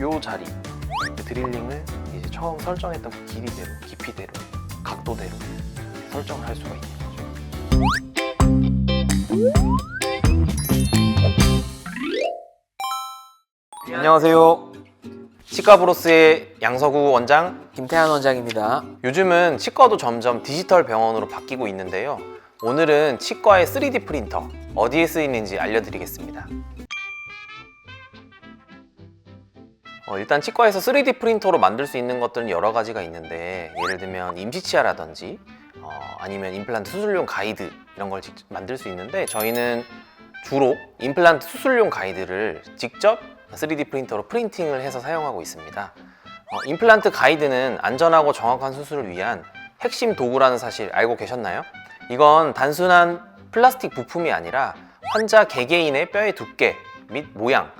요 자리 드릴링을 이제 처음 설정했던 그 길이대로, 깊이대로, 각도대로 설정을 할 수가 있는 거죠. 안녕하세요. 치과브로스의 양서구 원장 김태한 원장입니다. 요즘은 치과도 점점 디지털 병원으로 바뀌고 있는데요. 오늘은 치과의 3D 프린터 어디에 쓰이는지 알려드리겠습니다. 일단 치과에서 3D 프린터로 만들 수 있는 것들은 여러 가지가 있는데, 예를 들면 임시치아라든지 아니면 임플란트 수술용 가이드 이런 걸 직접 만들 수 있는데, 저희는 주로 임플란트 수술용 가이드를 직접 3D 프린터로 프린팅을 해서 사용하고 있습니다. 임플란트 가이드는 안전하고 정확한 수술을 위한 핵심 도구라는 사실 알고 계셨나요? 이건 단순한 플라스틱 부품이 아니라 환자 개개인의 뼈의 두께 및 모양,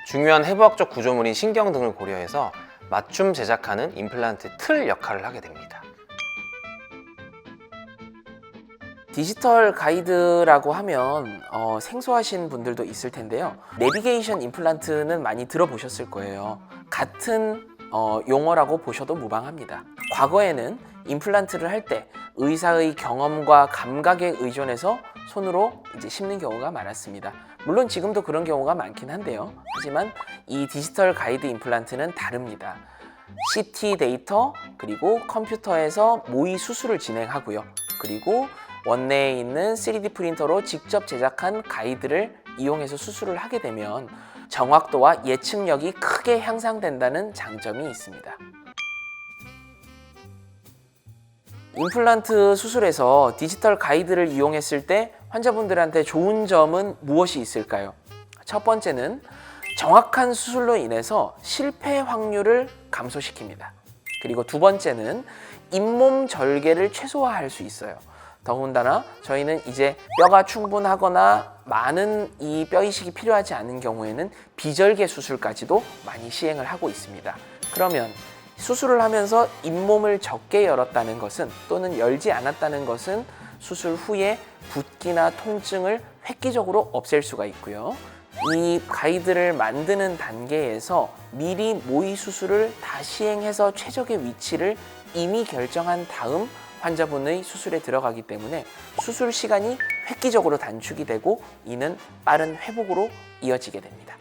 중요한 해부학적 구조물인 신경 등을 고려해서 맞춤 제작하는 임플란트 틀 역할을 하게 됩니다. 디지털 가이드라고 하면 생소하신 분들도 있을 텐데요. 내비게이션 임플란트는 많이 들어보셨을 거예요. 같은 용어라고 보셔도 무방합니다. 과거에는 임플란트를 할 때 의사의 경험과 감각에 의존해서 손으로 이제 심는 경우가 많았습니다. 물론 지금도 그런 경우가 많긴 한데요. 하지만 이 디지털 가이드 임플란트는 다릅니다. CT 데이터 그리고 컴퓨터에서 모의 수술을 진행하고요. 그리고 원내에 있는 3D 프린터로 직접 제작한 가이드를 이용해서 수술을 하게 되면 정확도와 예측력이 크게 향상된다는 장점이 있습니다. 임플란트 수술에서 디지털 가이드를 이용했을 때 환자분들한테 좋은 점은 무엇이 있을까요? 첫 번째는 정확한 수술로 인해서 실패 확률을 감소시킵니다. 그리고 두 번째는 잇몸 절개를 최소화할 수 있어요. 더군다나 저희는 이제 뼈가 충분하거나 많은 이 뼈 이식이 필요하지 않은 경우에는 비절개 수술까지도 많이 시행을 하고 있습니다. 그러면 수술을 하면서 잇몸을 적게 열었다는 것은, 또는 열지 않았다는 것은 수술 후에 붓기나 통증을 획기적으로 없앨 수가 있고요. 이 가이드를 만드는 단계에서 미리 모의 수술을 다 시행해서 최적의 위치를 이미 결정한 다음 환자분의 수술에 들어가기 때문에 수술 시간이 획기적으로 단축이 되고, 이는 빠른 회복으로 이어지게 됩니다.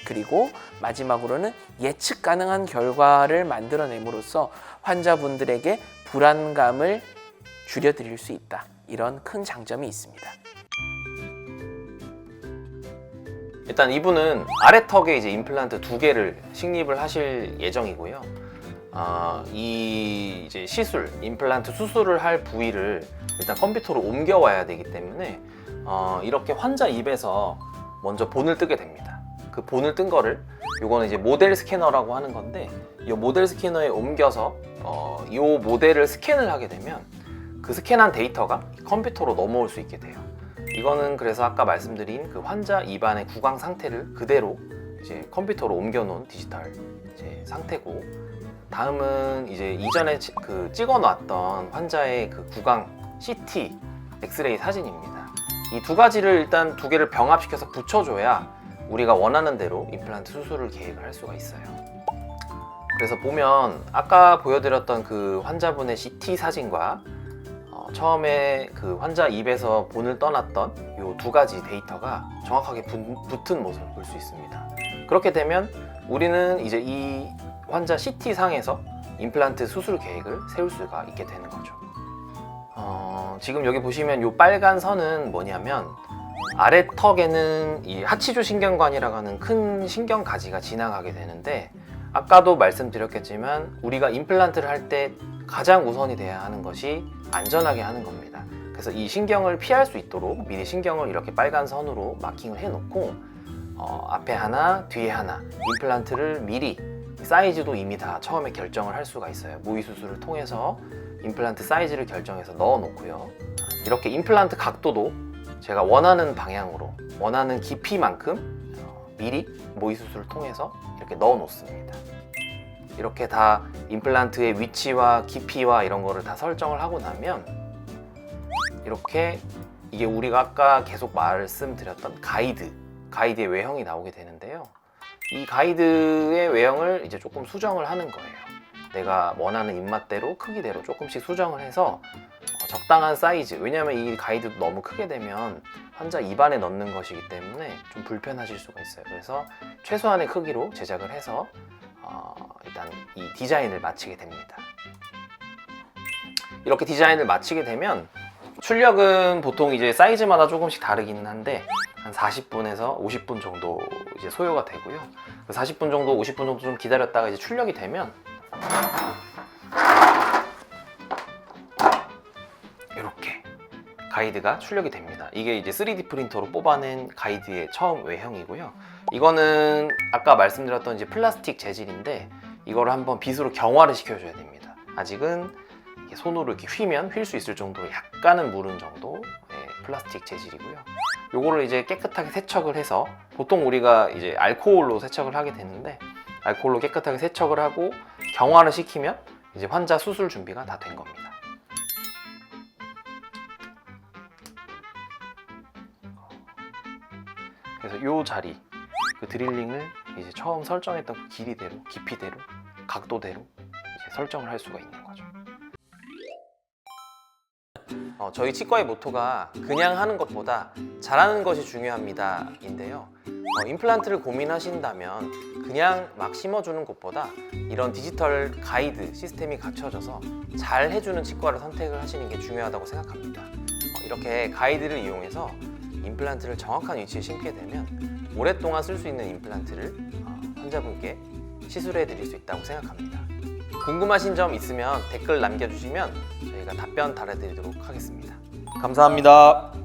그리고 마지막으로는 예측 가능한 결과를 만들어냄으로써 환자분들에게 불안감을 줄여드릴 수 있다. 이런 큰 장점이 있습니다. 일단 이분은 아래턱에 이제 임플란트 2개를 식립을 하실 예정이고요. 이 이제 시술, 임플란트 수술을 할 부위를 일단 컴퓨터로 옮겨와야 되기 때문에 이렇게 환자 입에서 먼저 본을 뜨게 됩니다. 그 본을 뜬 거를, 요거는 이제 모델 스캐너라고 하는 건데, 이 모델 스캐너에 옮겨서 이 모델을 스캔을 하게 되면 그 스캔한 데이터가 컴퓨터로 넘어올 수 있게 돼요. 이거는 그래서 아까 말씀드린 그 환자 입안의 구강 상태를 그대로 이제 컴퓨터로 옮겨놓은 디지털 이제 상태고, 다음은 이제 이전에 찍어놨던 환자의 그 구강 CT, 엑스레이 사진입니다. 이 두 가지를 일단 2개를 병합시켜서 붙여줘야 우리가 원하는 대로 임플란트 수술을 계획을 할 수가 있어요. 그래서 보면 아까 보여드렸던 그 환자분의 CT 사진과 처음에 그 환자 입에서 본을 떠났던 이 2가지 데이터가 정확하게 붙은 모습을 볼 수 있습니다. 그렇게 되면 우리는 이제 이 환자 CT 상에서 임플란트 수술 계획을 세울 수가 있게 되는 거죠. 지금 여기 보시면 이 빨간 선은 뭐냐면, 아래턱에는 이 하치조 신경관이라고 하는 큰 신경 가지가 지나가게 되는데, 아까도 말씀드렸겠지만 우리가 임플란트를 할 때 가장 우선이 돼야 하는 것이 안전하게 하는 겁니다. 그래서 이 신경을 피할 수 있도록 미리 신경을 이렇게 빨간 선으로 마킹을 해놓고 앞에 하나, 뒤에 하나 임플란트를 미리, 사이즈도 이미 다 처음에 결정을 할 수가 있어요. 모의 수술을 통해서 임플란트 사이즈를 결정해서 넣어 놓고요. 이렇게 임플란트 각도도 제가 원하는 방향으로, 원하는 깊이만큼 미리 모의 수술을 통해서 이렇게 넣어 놓습니다. 이렇게 다 임플란트의 위치와 깊이와 이런 거를 다 설정을 하고 나면, 이렇게 이게 우리가 아까 계속 말씀드렸던 가이드의 외형이 나오게 되는데요. 이 가이드의 외형을 이제 조금 수정을 하는 거예요. 내가 원하는 입맛대로 크기대로 조금씩 수정을 해서 적당한 사이즈, 왜냐하면 이 가이드도 너무 크게 되면 환자 입안에 넣는 것이기 때문에 좀 불편하실 수가 있어요. 그래서 최소한의 크기로 제작을 해서 일단 이 디자인을 마치게 됩니다. 이렇게 디자인을 마치게 되면 출력은 보통 이제 사이즈마다 조금씩 다르기는 한데 한 40분에서 50분 정도 이제 소요가 되고요. 그 40분 정도, 50분 정도 좀 기다렸다가 이제 출력이 되면 이렇게 가이드가 출력이 됩니다. 이게 이제 3D 프린터로 뽑아낸 가이드의 처음 외형이고요. 이거는 아까 말씀드렸던 이제 플라스틱 재질인데 이거를 한번 빗으로 경화를 시켜줘야 됩니다. 아직은 이렇게 손으로 이렇게 휘면 휠 수 있을 정도로 약간은 무른 정도의 플라스틱 재질이고요. 요거를 이제 깨끗하게 세척을 해서 보통 우리가 이제 알코올로 세척을 하게 되는데 알코올로 깨끗하게 세척을 하고 경화를 시키면 이제 환자 수술 준비가 다 된 겁니다. 그래서 요 자리 그 드릴링을 이제 처음 설정했던 그 길이대로, 깊이대로, 각도대로 이제 설정을 할 수가 있는 거죠. 저희 치과의 모토가 그냥 하는 것보다 잘하는 것이 중요합니다 인데요. 임플란트를 고민하신다면 그냥 막 심어주는 것보다 이런 디지털 가이드 시스템이 갖춰져서 잘 해주는 치과를 선택을 하시는 게 중요하다고 생각합니다. 이렇게 가이드를 이용해서 임플란트를 정확한 위치에 심게 되면 오랫동안 쓸 수 있는 임플란트를 환자분께 시술해 드릴 수 있다고 생각합니다. 궁금하신 점 있으면 댓글 남겨주시면 저희가 답변 달아드리도록 하겠습니다. 감사합니다.